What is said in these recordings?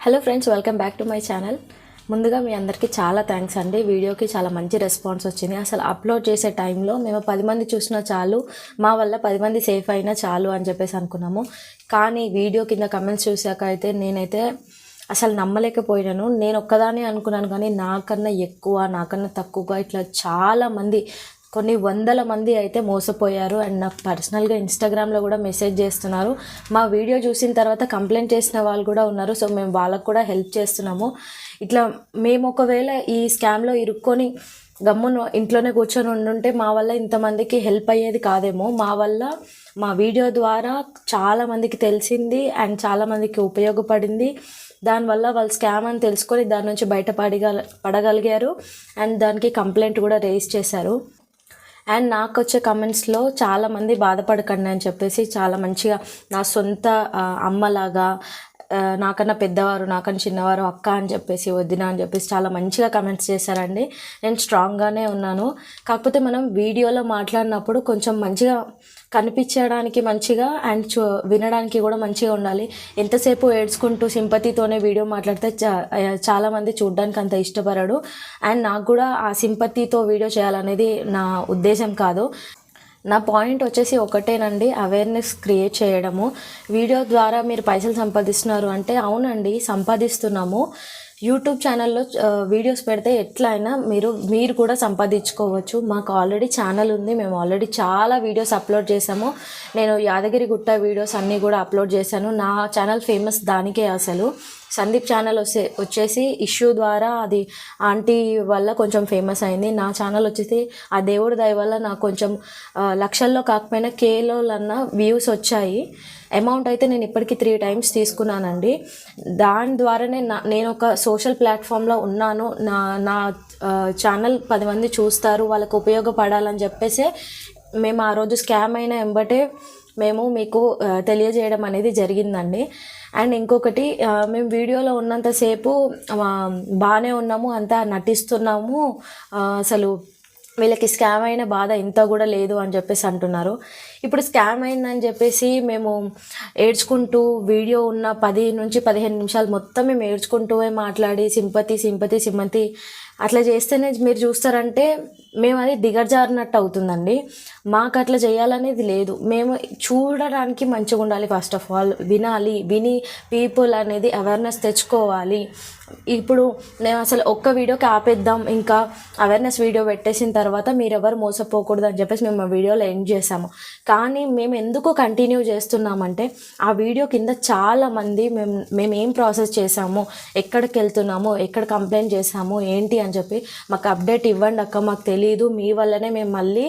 Hello friends, welcome back to my channel. ముందుగా మీ అందరికీ చాలా థ్యాంక్స్ అండి. వీడియోకి చాలా మంచి రెస్పాన్స్ వచ్చింది. అసలు అప్లోడ్ చేసే టైంలో మేము 10 మంది చూసినా చాలు, మా వల్ల 10 మంది సేఫ్ అయినా చాలు అని చెప్పేసి అనుకున్నాము. కానీ వీడియో కింద కమెంట్స్ చూశాక అయితే నేనైతే అసలు నమ్మలేకపోయాను. నేను ఒక్కదానే అనుకున్నాను, కానీ నాకన్నా ఎక్కువ, నాకన్నా తక్కువగా ఇట్లా చాలామంది, కొన్ని వందల మంది అయితే మోసపోయారు. అండ్ నాకు పర్సనల్గా ఇన్స్టాగ్రామ్లో కూడా మెసేజ్ చేస్తున్నారు. మా వీడియో చూసిన తర్వాత కంప్లైంట్ చేసిన వాళ్ళు కూడా ఉన్నారు. సో మేము వాళ్ళకు కూడా హెల్ప్ చేస్తున్నాము. ఇట్లా మేము ఒకవేళ ఈ స్కామ్లో ఇరుక్కొని గమ్మున ఇంట్లోనే కూర్చొని ఉండుంటే మా వల్ల ఇంతమందికి హెల్ప్ అయ్యేది కాదేమో. మా వల్ల మా వీడియో ద్వారా చాలామందికి తెలిసింది అండ్ చాలామందికి ఉపయోగపడింది. దానివల్ల వాళ్ళు స్కామ్ అని తెలుసుకొని దాని నుంచి పడగలిగారు అండ్ దానికి కంప్లైంట్ కూడా రేజ్ చేశారు. అండ్ నాకు వచ్చే కమెంట్స్లో చాలామంది బాధపడకండి అని చెప్పేసి చాలా మంచిగా నా సొంత అమ్మలాగా, నాకన్నా పెద్దవారు, నాకన్నా చిన్నవారు, అక్క అని చెప్పేసి, వదిన అని చెప్పేసి చాలా మంచిగా కమెంట్స్ చేశారండి. నేను స్ట్రాంగ్గానే ఉన్నాను. కాకపోతే మనం వీడియోలో మాట్లాడినప్పుడు కొంచెం మంచిగా కనిపించడానికి మంచిగా అండ్ వినడానికి కూడా మంచిగా ఉండాలి. ఎంతసేపు ఏడ్చుకుంటూ సింపతితోనే వీడియో మాట్లాడితే చాలామంది చూడడానికి అంత ఇష్టపడరు. అండ్ నాకు కూడా ఆ సింపతితో వీడియో చేయాలనేది నా ఉద్దేశం కాదు. నా పాయింట్ వచ్చేసి ఒకటేనండి, అవేర్నెస్ క్రియేట్ చేయడము. వీడియో ద్వారా మీరు పైసలు సంపాదిస్తున్నారు అంటే అవునండి, సంపాదిస్తున్నాము. యూట్యూబ్ ఛానల్లో వీడియోస్ పెడితే ఎట్లయినా మీరు కూడా సంపాదించుకోవచ్చు. మాకు ఆల్రెడీ ఛానల్ ఉంది. మేము ఆల్రెడీ చాలా వీడియోస్ అప్లోడ్ చేసాము. నేను యాదగిరిగుట్ట వీడియోస్ అన్నీ కూడా అప్లోడ్ చేశాను. నా ఛానల్ ఫేమస్ దానికే. అసలు సందీప్ ఛానల్ వచ్చేసి ఇష్యూ ద్వారా అది ఆంటీ వల్ల కొంచెం ఫేమస్ అయింది. నా ఛానల్ వచ్చేసి ఆ దేవుడి దయ వల్ల నాకు కొంచెం లక్షల్లో కాకపోయినా కేలోలన్న వ్యూస్ వచ్చాయి. అమౌంట్ అయితే నేను ఇప్పటికీ 3 times తీసుకున్నానండి. దాని ద్వారానే నేను ఒక సోషల్ ప్లాట్ఫామ్లో ఉన్నాను. నా ఛానల్ 10 మంది చూస్తారు, వాళ్ళకు ఉపయోగపడాలని చెప్పేసి మేము ఆ రోజు స్కామ్ అయిన వెంబటే మేము మీకు తెలియజేయడం అనేది జరిగిందండి. అండ్ ఇంకొకటి, మేము వీడియోలో ఉన్నంతసేపు బాగానే ఉన్నాము, అంతా నటిస్తున్నాము, అసలు వీళ్ళకి స్కామ్ అయిన బాధ ఇంత కూడా లేదు అని చెప్పేసి అంటున్నారు. ఇప్పుడు స్కామ్ అయిందని చెప్పేసి మేము ఏడ్చుకుంటూ వీడియో ఉన్న 10 నుంచి 15 నిమిషాలు మొత్తం మేము ఏడ్చుకుంటూ మాట్లాడి సింపతి అట్లా చేస్తేనే మీరు చూస్తారంటే మేము అది దిగజారినట్టు అవుతుందండి. మాకు అట్లా చేయాలనేది లేదు. మేము చూడడానికి మంచిగా ఉండాలి. ఫస్ట్ ఆఫ్ ఆల్ విని పీపుల్ అనేది అవేర్నెస్ తెచ్చుకోవాలి. ఇప్పుడు నేను అసలు ఒక్క వీడియోకి ఆపేద్దాం, ఇంకా అవేర్నెస్ వీడియో పెట్టేసిన తర్వాత మీరెవరు మోసపోకూడదు అని చెప్పేసి మేము ఆ వీడియోలో ఎండ్ చేసాము. కానీ మేము ఎందుకు కంటిన్యూ చేస్తున్నామంటే ఆ వీడియో కింద చాలామంది మేము ఏం ప్రాసెస్ చేసాము, ఎక్కడికి వెళ్తున్నాము, ఎక్కడ కంప్లైంట్ చేసాము, ఏంటి అని చెప్పి మాకు అప్డేట్ ఇవ్వండి అక్క, మాకు తెలియదు, మీ వల్లనే మేము మళ్ళీ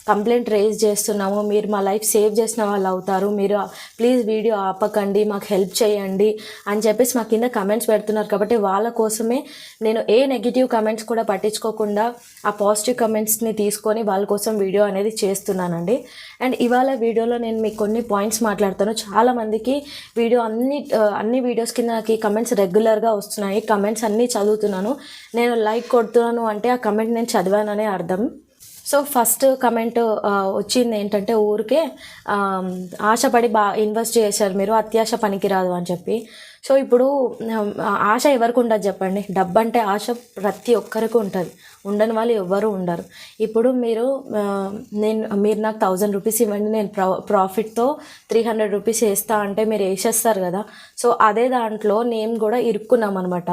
కంప్లైంట్ రేజ్ చేస్తున్నాము, మీరు మా లైఫ్ సేవ్ చేసిన వాళ్ళు అవుతారు, మీరు ప్లీజ్ వీడియో ఆపకండి, మాకు హెల్ప్ చేయండి అని చెప్పేసి మా కింద కమెంట్స్ పెడుతున్నారు. కాబట్టి వాళ్ళ కోసమే నేను ఏ నెగిటివ్ కమెంట్స్ కూడా పట్టించుకోకుండా ఆ పాజిటివ్ కమెంట్స్ని తీసుకొని వాళ్ళ కోసం వీడియో అనేది చేస్తున్నానండి. అండ్ ఇవాళ వీడియోలో నేను మీకు కొన్ని పాయింట్స్ మాట్లాడతాను. చాలామందికి అన్ని వీడియోస్ కింద నాకు ఈ కమెంట్స్ రెగ్యులర్గా వస్తున్నాయి. కమెంట్స్ అన్నీ చదువుతున్నాను. నేను లైక్ కొడుతున్నాను అంటే ఆ కమెంట్ నేను చదివాననే అర్థం. సో ఫస్ట్ కమెంట్ వచ్చింది ఏంటంటే, ఊరికే ఆశపడి ఇన్వెస్ట్ చేశారు మీరు, అత్యాశ పనికిరాదు అని చెప్పి. సో ఇప్పుడు ఆశ ఎవరికి ఉండదు చెప్పండి? డబ్బు అంటే ఆశ ప్రతి ఒక్కరికి ఉంటుంది, ఉండని వాళ్ళు ఎవ్వరూ ఉండరు. ఇప్పుడు మీరు నాకు 1000 రూపీస్ ఇవ్వండి, నేను ప్రాఫిట్తో 300 రూపీస్ వేస్తా అంటే మీరు వేసేస్తారు కదా. సో అదే దాంట్లో నేను కూడా ఇరుక్కున్నాం అనమాట.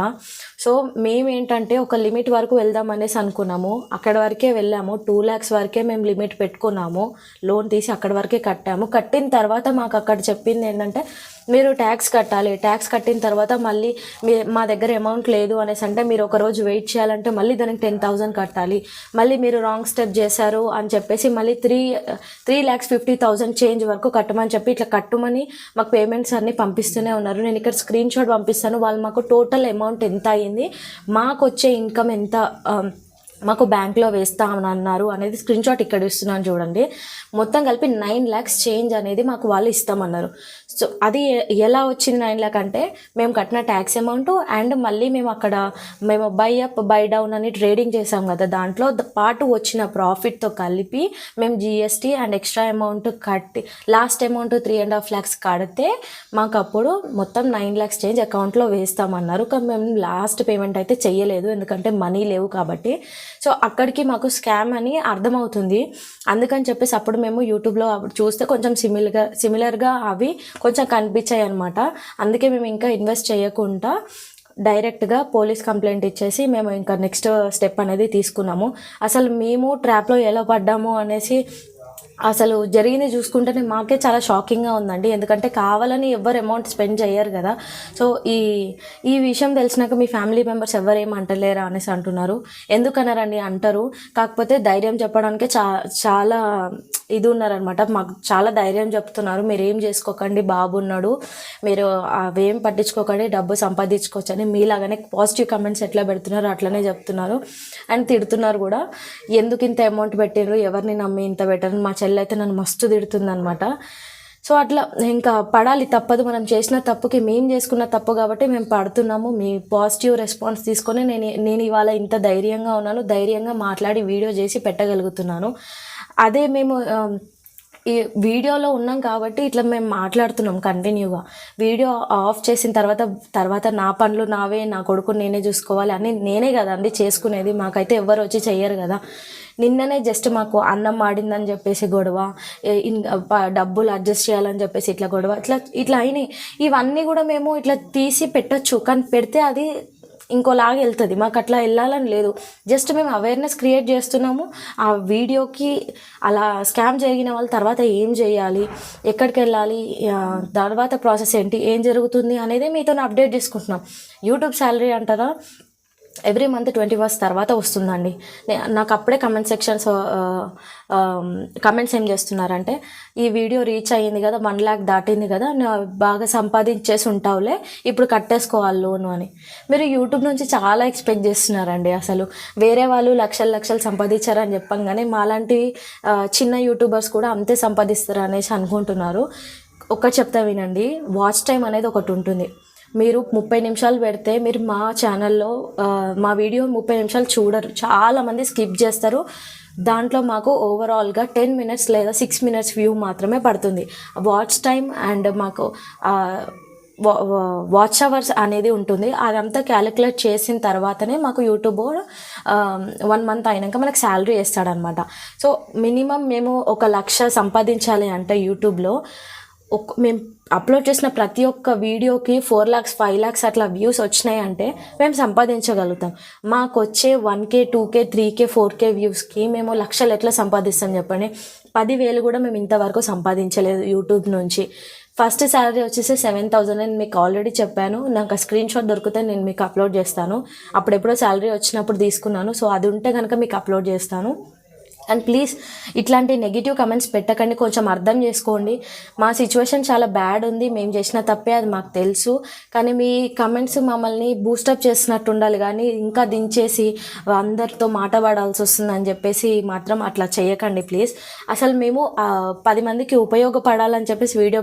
సో మేమేంటంటే ఒక లిమిట్ వరకు వెళ్దాం అనేసి అనుకున్నాము. అక్కడ వరకే వెళ్ళాము. 2 lakhs వరకే మేము లిమిట్ పెట్టుకున్నాము. లోన్ తీసి అక్కడి వరకే కట్టాము. కట్టిన తర్వాత మాకు అక్కడ చెప్పింది ఏంటంటే, మీరు ట్యాక్స్ కట్టాలి, ట్యాక్స్ కట్టిన తర్వాత మళ్ళీ మా దగ్గర అమౌంట్ లేదు అనేసి అంటే మీరు ఒక రోజు వెయిట్ చేయాలంటే మళ్ళీ దానికి 10,000 కట్టాలి, మళ్ళీ మీరు రాంగ్ స్టెప్ చేశారు అని చెప్పేసి మళ్ళీ 3,50,000 చేంజ్ వరకు కట్టమని చెప్పి ఇట్లా కట్టుమని మాకు పేమెంట్స్ అన్నీ పంపిస్తూనే ఉన్నారు. నేను ఇక్కడ స్క్రీన్ షాట్ పంపిస్తాను. వాళ్ళు మాకు టోటల్ అమౌంట్ ఎంత అయ్యింది, మాకు వచ్చే ఇన్కమ్ ఎంత, మాకు బ్యాంక్లో వేస్తామని అన్నారు అనేది స్క్రీన్ షాట్ ఇక్కడ ఇస్తున్నాను చూడండి. మొత్తం కలిపి 9 lakhs చేంజ్ అనేది మాకు వాళ్ళు ఇస్తామన్నారు. సో అది ఎలా వచ్చింది 9 lakh అంటే మేము కట్టిన ట్యాక్స్ అమౌంట్ అండ్ మళ్ళీ మేము బై అప్ బై డౌన్ అని ట్రేడింగ్ చేసాం కదా, దాంట్లో పాటు వచ్చిన ప్రాఫిట్తో కలిపి మేము జిఎస్టీ అండ్ ఎక్స్ట్రా అమౌంట్ కట్టి లాస్ట్ అమౌంట్ 3.5 lakhs కడితే మాకు అప్పుడు మొత్తం 9 lakhs చేంజ్ అకౌంట్లో వేస్తామన్నారు. కానీ మేము లాస్ట్ పేమెంట్ అయితే చెయ్యలేదు, ఎందుకంటే మనీ లేవు కాబట్టి. సో అక్కడికి మాకు స్కామ్ అని అర్థమవుతుంది. అందుకని చెప్పేసి అప్పుడు మేము యూట్యూబ్లో చూస్తే కొంచెం సిమిలర్గా అవి కొంచెం కనిపించాయి అనమాట. అందుకే మేము ఇంకా ఇన్వెస్ట్ చేయకుండా డైరెక్ట్గా పోలీస్ కంప్లైంట్ ఇచ్చేసి మేము ఇంకా నెక్స్ట్ స్టెప్ అనేది తీసుకున్నాము. అసలు మేము ట్రాప్లో ఎలా పడ్డాము అనేసి అసలు జరిగింది చూసుకుంటేనే మాకే చాలా షాకింగ్గా ఉందండి. ఎందుకంటే కావాలని ఎవరు అమౌంట్ స్పెండ్ చేయరు కదా. సో ఈ విషయం తెలిసినాక మీ ఫ్యామిలీ మెంబర్స్ ఎవరు ఏమంటలేరా అనేసి అంటున్నారు. ఎందుకన్నారండి అంటారు, కాకపోతే ధైర్యం చెప్పడానికే చాలా ఇది ఉన్నారనమాట. మాకు చాలా ధైర్యం చెప్తున్నారు, మీరు ఏం చేసుకోకండి, బాబు ఉన్నాడు, మీరు అవేం పట్టించుకోకండి, డబ్బు సంపాదించుకోవచ్చని. మీలాగానే పాజిటివ్ కమెంట్స్ ఎట్లా పెడుతున్నారు అట్లనే చెప్తున్నారు అండ్ తిడుతున్నారు కూడా. ఎందుకు ఇంత అమౌంట్ పెట్టారు, ఎవరిని నమ్మి ఇంత పెట్టారు, మా చెల్లి అయితే నన్ను మస్తు తిడుతుంది అనమాట. సో అట్లా ఇంకా పడాలి, తప్పదు, మనం చేసిన తప్పుకి మేము చేసుకున్న తప్పు కాబట్టి మేము పడుతున్నాము. మీ పాజిటివ్ రెస్పాన్స్ తీసుకొని నేను ఇవాళ ఇంత ధైర్యంగా ఉన్నాను, ధైర్యంగా మాట్లాడి వీడియో చేసి పెట్టగలుగుతున్నాను. అదే మేము ఈ వీడియోలో ఉన్నాం కాబట్టి ఇట్లా మేము మాట్లాడుతున్నాం కంటిన్యూగా. వీడియో ఆఫ్ చేసిన తర్వాత నా పనులు నావే, నా కొడుకుని నేనే చూసుకోవాలి అని నేనే కదండి చేసుకునేది. మాకైతే ఎవరు వచ్చి చెయ్యరు కదా. నిన్ననే జస్ట్ మాకు అన్నం మాడిందని చెప్పేసి గొడవ, డబ్బులు అడ్జస్ట్ చేయాలని చెప్పేసి ఇట్లా గొడవ, ఇట్లా అయినాయి. ఇవన్నీ కూడా మేము ఇట్లా తీసి పెట్టచ్చు, కానీ పెడితే అది ఇంకోలాగా వెళ్తుంది. మాకు అట్లా వెళ్ళాలని లేదు. జస్ట్ మేము అవేర్నెస్ క్రియేట్ చేస్తున్నాము. ఆ వీడియోకి అలా స్కామ్ జరిగిన వాళ్ళు తర్వాత ఏం చేయాలి, ఎక్కడికి వెళ్ళాలి, తర్వాత ప్రాసెస్ ఏంటి, ఏం జరుగుతుంది అనేది మీతో అప్డేట్ చేసుకుంటున్నాం. యూట్యూబ్ శాలరీ అంటారా ఎవ్రీ మంత్ 21st తర్వాత వస్తుందండి. నాకు అప్పుడే కమెంట్స్ ఏం చేస్తున్నారంటే, ఈ వీడియో రీచ్ అయ్యింది కదా, 1 lakh దాటింది కదా, బాగా సంపాదించేసి ఉంటావులే, ఇప్పుడు కట్టేసుకోవాలి లోను అని. మీరు యూట్యూబ్ నుంచి చాలా ఎక్స్పెక్ట్ చేస్తున్నారండి. అసలు వేరే వాళ్ళు లక్షలు సంపాదించారని చెప్పంగానే మాలాంటి చిన్న యూట్యూబర్స్ కూడా అంతే సంపాదిస్తారు అనేసి అనుకుంటున్నారు. ఒక్కటి చెప్తా వినండి, వాచ్ టైం అనేది ఒకటి ఉంటుంది. మీరు 30 నిమిషాలు పెడితే మీరు మా ఛానల్లో మా వీడియో 30 నిమిషాలు చూడరు, చాలామంది స్కిప్ చేస్తారు. దాంట్లో మాకు ఓవరాల్గా 10 minutes లేదా 6 minutes వ్యూ మాత్రమే పడుతుంది. వాచ్ టైం అండ్ మాకు వాచ్ అవర్స్ అనేది ఉంటుంది. అదంతా క్యాలిక్యులేట్ చేసిన తర్వాతనే మాకు యూట్యూబ్ 1 month అయినాక మనకు శాలరీ వేస్తాడనమాట. సో మినిమం మేము 1 lakh సంపాదించాలి అంటే యూట్యూబ్లో మేము అప్లోడ్ చేసిన ప్రతి ఒక్క వీడియోకి 4 lakhs 5 lakhs అట్లా వ్యూస్ వచ్చినాయి అంటే మేము సంపాదించగలుగుతాం. మాకు వచ్చే 1K 2K 3K 4K వ్యూస్కి మేము లక్షలు ఎట్లా సంపాదిస్తాం చెప్పండి. 10,000 కూడా మేము ఇంతవరకు సంపాదించలేదు యూట్యూబ్ నుంచి. ఫస్ట్ శాలరీ వచ్చేసి 7,000 అని మీకు ఆల్రెడీ చెప్పాను. నాకు ఆ స్క్రీన్ షాట్ దొరికితే నేను మీకు అప్లోడ్ చేస్తాను. అప్పుడెప్పుడో శాలరీ వచ్చినప్పుడు తీసుకున్నాను. సో అది ఉంటే కనుక మీకు అప్లోడ్ చేస్తాను. అండ్ ప్లీజ్ ఇట్లాంటి నెగిటివ్ కమెంట్స్ పెట్టకండి, కొంచెం అర్థం చేసుకోండి. మా సిచ్యువేషన్ చాలా బ్యాడ్ ఉంది, మేము చేసిన తప్పే, అది మాకు తెలుసు. కానీ మీ కమెంట్స్ మమ్మల్ని బూస్టప్ చేసినట్టు ఉండాలి, కానీ ఇంకా దించేసి అందరితో మాట పడాల్సి వస్తుందని చెప్పేసి మాత్రం అట్లా చేయకండి ప్లీజ్. అసలు మేము 10 మందికి ఉపయోగపడాలని చెప్పేసి వీడియో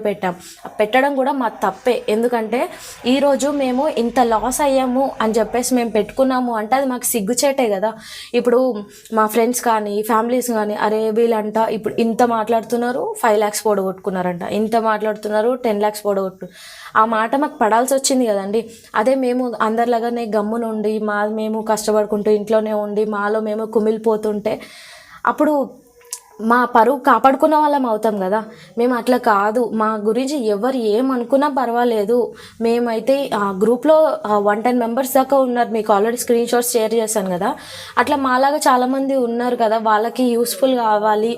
పెట్టడం కూడా మా తప్పే. ఎందుకంటే ఈరోజు మేము ఇంత లాస్ అయ్యాము అని చెప్పేసి మేము పెట్టుకున్నాము అంటే అది మాకు సిగ్గుచేటే కదా. ఇప్పుడు మా ఫ్రెండ్స్ కానీ ఫ్యామిలీస్ కానీ, అరే వీళ్ళంట ఇప్పుడు ఇంత మాట్లాడుతున్నారు 5 lakhs పోడగొట్టుకున్నారంట, ఇంత మాట్లాడుతున్నారు 10 lakhs పోడగొట్టుకున్నారు. ఆ మాట మాకు పడాల్సి వచ్చింది కదండి. అదే మేము అందరిలాగానే గమ్మునుండి మేము కష్టపడుకుంటూ ఇంట్లోనే ఉండి మాలో మేము కుమిలిపోతుంటే అప్పుడు మా పరువు కాపాడుకున్న వాళ్ళం అవుతాం కదా. మేము అట్లా కాదు. మా గురించి ఎవరు ఏమనుకున్నా పర్వాలేదు. మేమైతే ఆ గ్రూప్లో 110 members దాకా ఉన్నారు. మీకు ఆల్రెడీ స్క్రీన్ షాట్స్ షేర్ చేశాను కదా. అట్లా మాలాగా చాలామంది ఉన్నారు కదా, వాళ్ళకి యూస్ఫుల్ కావాలి,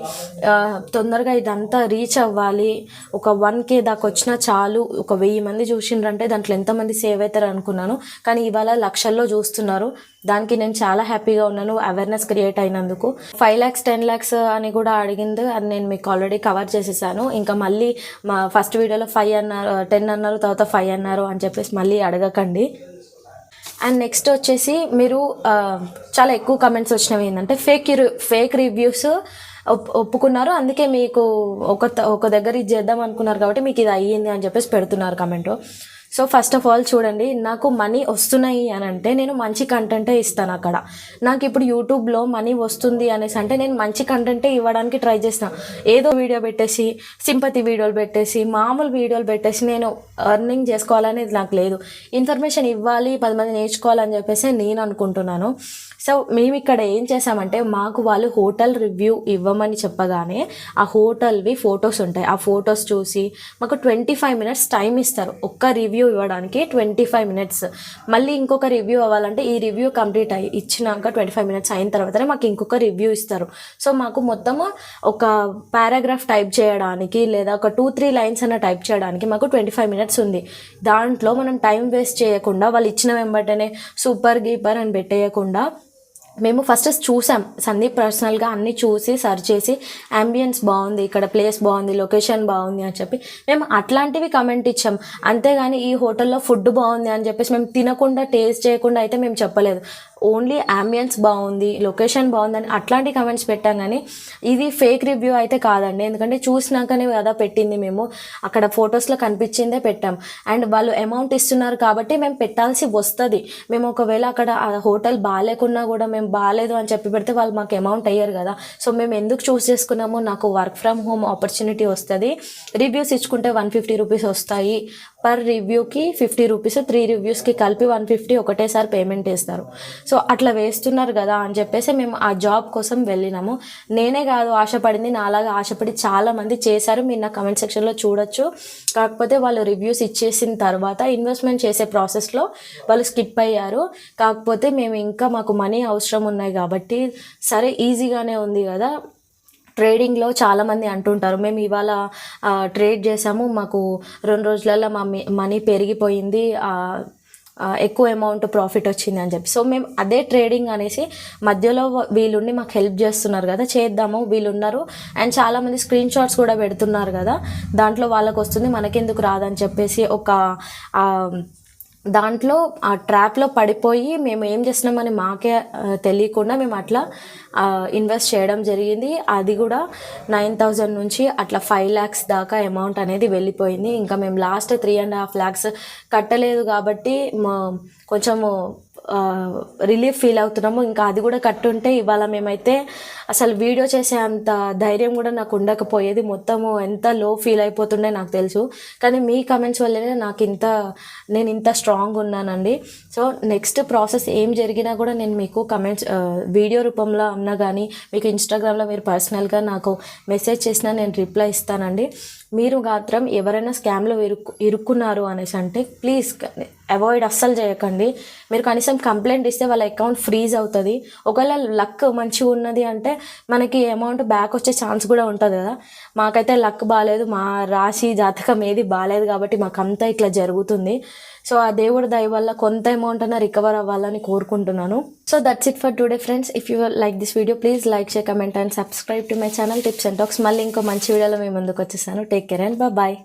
తొందరగా ఇదంతా రీచ్ అవ్వాలి. ఒక 1K దాకా వచ్చినా చాలు. ఒక 1000 మంది చూసిండ్రంటే దాంట్లో ఎంతమంది సేవ్ అవుతారు అనుకున్నాను, కానీ ఇవాళ లక్షల్లో చూస్తున్నారు. దానికి నేను చాలా హ్యాపీగా ఉన్నాను, అవేర్నెస్ క్రియేట్ అయినందుకు. 5 lakhs 10 lakhs అని కూడా అడిగింది, అది నేను మీకు ఆల్రెడీ కవర్ చేసేసాను. ఇంకా మళ్ళీ మా ఫస్ట్ వీడియోలో 5 అన్నారు, 10 అన్నారు, తర్వాత 5 అన్నారు అని చెప్పేసి మళ్ళీ అడగకండి. అండ్ నెక్స్ట్ వచ్చేసి మీరు చాలా ఎక్కువ కమెంట్స్ వచ్చినవి ఏంటంటే ఫేక్ రివ్యూస్ ఒప్పుకున్నారు, అందుకే మీకు ఒక దగ్గర ఇది చేద్దాం అనుకున్నారు కాబట్టి మీకు ఇది అయ్యింది అని చెప్పేసి పెడుతున్నారు comment. So first of all చూడండి, నాకు మనీ వస్తున్నాయి అని అంటే నేను మంచి కంటెంటే ఇస్తాను. అక్కడ నాకు ఇప్పుడు యూట్యూబ్లో మనీ వస్తుంది అనేసి అంటే నేను మంచి కంటెంటే ఇవ్వడానికి ట్రై చేస్తాను. ఏదో వీడియో పెట్టేసి సింపతి వీడియోలు పెట్టేసి మామూలు వీడియోలు పెట్టేసి నేను ఎర్నింగ్ చేసుకోవాలనేది నాకు లేదు. ఇన్ఫర్మేషన్ ఇవ్వాలి, 10 మంది నేర్చుకోవాలని చెప్పేసి నేను అనుకుంటున్నాను. సో మేము ఇక్కడ ఏం చేసామంటే మాకు వాళ్ళు హోటల్ రివ్యూ ఇవ్వమని చెప్పగానే ఆ హోటల్వి ఫొటోస్ ఉంటాయి, ఆ ఫొటోస్ చూసి మాకు 25 మినిట్స్ టైం ఇస్తారు. ఒక్క రివ్యూ ఇవ్వడానికి 25 మినిట్స్. మళ్ళీ ఇంకొక రివ్యూ అవ్వాలంటే ఈ రివ్యూ కంప్లీట్ ఇచ్చినాక 25 మినిట్స్ అయిన తర్వాతనే మాకు ఇంకొక రివ్యూ ఇస్తారు. సో మాకు మొత్తము ఒక పారాగ్రాఫ్ టైప్ చేయడానికి లేదా ఒక 2-3 లైన్స్ అన్న టైప్ చేయడానికి మాకు 25 మినిట్స్ ఉంది. దాంట్లో మనం టైం వేస్ట్ చేయకుండా వాళ్ళు ఇచ్చిన వెంబటనే సూపర్ గీపర్ అని పెట్టేయకుండా మేము ఫస్ట్ చూసాం, సందీప్ పర్సనల్గా అన్నీ చూసి సర్చ్ చేసి అంబియన్స్ బాగుంది, ఇక్కడ ప్లేస్ బాగుంది, లొకేషన్ బాగుంది అని చెప్పి మేము అట్లాంటివి కమెంట్ ఇచ్చాం. అంతేగాని ఈ హోటల్లో ఫుడ్ బాగుంది అని చెప్పేసి మేము తినకుండా టేస్ట్ చేయకుండా అయితే మేము చెప్పలేదు. ఓన్లీ అంబియన్స్ బాగుంది, లొకేషన్ బాగుందని అట్లాంటి కమెంట్స్ పెట్టాం. కానీ ఇది ఫేక్ రివ్యూ అయితే కాదండి, ఎందుకంటే చూసినాకనే కదా పెట్టింది. మేము అక్కడ ఫొటోస్లో కనిపించిందే పెట్టాం. అండ్ వాళ్ళు అమౌంట్ ఇస్తున్నారు కాబట్టి మేము పెట్టాల్సి వస్తుంది. మేము ఒకవేళ అక్కడ ఆ హోటల్ బాగాలేకున్నా కూడా మేము బాగాలేదు అని చెప్పి పెడితే వాళ్ళు మాకు అమౌంట్ అయ్యారు కదా. సో మేము ఎందుకు చూస్ చేసుకున్నామో, నాకు వర్క్ ఫ్రమ్ హోమ్ ఆపర్చునిటీ వస్తుంది, రివ్యూస్ ఇచ్చుకుంటే 150 రూపీస్ వస్తాయి, పర్ రివ్యూకి 50 రూపీస్, 3 రివ్యూస్కి కలిపి 150 ఒకటేసారి పేమెంట్ వేస్తారు. సో అట్లా వేస్తున్నారు కదా అని చెప్పేసి మేము ఆ జాబ్ కోసం వెళ్ళినాము. నేనే కాదు ఆశపడింది, నాలాగా ఆశపడి చాలామంది చేశారు. మీరు నా కమెంట్ సెక్షన్లో చూడొచ్చు. కాకపోతే వాళ్ళు రివ్యూస్ ఇచ్చేసిన తర్వాత ఇన్వెస్ట్మెంట్ చేసే ప్రాసెస్లో వాళ్ళు స్కిప్ అయ్యారు. కాకపోతే మేము ఇంకా మాకు మనీ అవసరం ఉన్నాయి కాబట్టి సరే ఈజీగానే ఉంది కదా. ట్రేడింగ్లో చాలామంది అంటుంటారు, మేము ఇవాళ ట్రేడ్ చేసాము, మాకు 2 రోజులలో మా మనీ పెరిగిపోయింది, ఎక్కువ అమౌంట్ ప్రాఫిట్ వచ్చింది అని చెప్పి. సో మేము అదే ట్రేడింగ్ అనేసి మధ్యలో వీళ్ళుండి మాకు హెల్ప్ చేస్తున్నారు కదా, చేద్దాము వీళ్ళున్నారు. అండ్ చాలామంది స్క్రీన్ షాట్స్ కూడా పెడుతున్నారు కదా, దాంట్లో వాళ్ళకు వస్తుంది మనకెందుకు రాదని చెప్పేసి ఒక దాంట్లో ఆ ట్రాప్లో పడిపోయి మేము ఏం చేస్తున్నామని మాకే తెలియకుండా మేము అట్లా ఇన్వెస్ట్ చేయడం జరిగింది. అది కూడా 9,000 నుంచి అట్లా 5 lakhs దాకా అమౌంట్ అనేది వెళ్ళిపోయింది. ఇంకా మేము లాస్ట్ 3.5 lakhs కట్టలేదు కాబట్టి కొంచెము రిలీఫ్ ఫీల్ అవుతున్నాము. ఇంకా అది కూడా కట్టుంటే ఇవాళ మేమైతే అసలు వీడియో చేసే అంత ధైర్యం కూడా నాకు ఉండకపోయేది. మొత్తము ఎంత లో ఫీల్ అయిపోతుండే నాకు తెలుసు. కానీ మీ కమెంట్స్ వల్లనే నేను ఇంత స్ట్రాంగ్ ఉన్నానండి. సో నెక్స్ట్ ప్రాసెస్ ఏం జరిగినా కూడా నేను మీకు కమెంట్స్ వీడియో రూపంలో అన్నా కానీ మీకు ఇన్స్టాగ్రామ్లో మీరు పర్సనల్గా నాకు మెసేజ్ చేసినా నేను రిప్లై ఇస్తానండి. మీరు మాత్రం ఎవరైనా స్కామ్లో ఇరుక్కున్నారు అనేసి అంటే ప్లీజ్ అవాయిడ్ అస్సలు చేయకండి. మీరు కనీసం కంప్లైంట్ ఇస్తే వాళ్ళ అకౌంట్ ఫ్రీజ్ అవుతుంది. ఒకవేళ లక్ మంచిగా ఉన్నది అంటే మనకి అమౌంట్ బ్యాక్ వచ్చే ఛాన్స్ కూడా ఉంటుంది కదా. మాకైతే లక్ బాగాలేదు, మా రాశి జాతకం ఏది బాగాలేదు కాబట్టి మాకంతా ఇట్లా జరుగుతుంది. సో ఆ దేవుడి దయ వల్ల కొంత అమౌంట్ అయినా రికవర్ అవ్వాలని కోరుకుంటున్నాను. So that's it for today friends. If you like this video please like, share, comment and subscribe to my channel tips and talks. మళ్ళీ ఇంకో మంచి వీడియోలో మేము ముందుకు వచ్చేసాను. Take care and bye.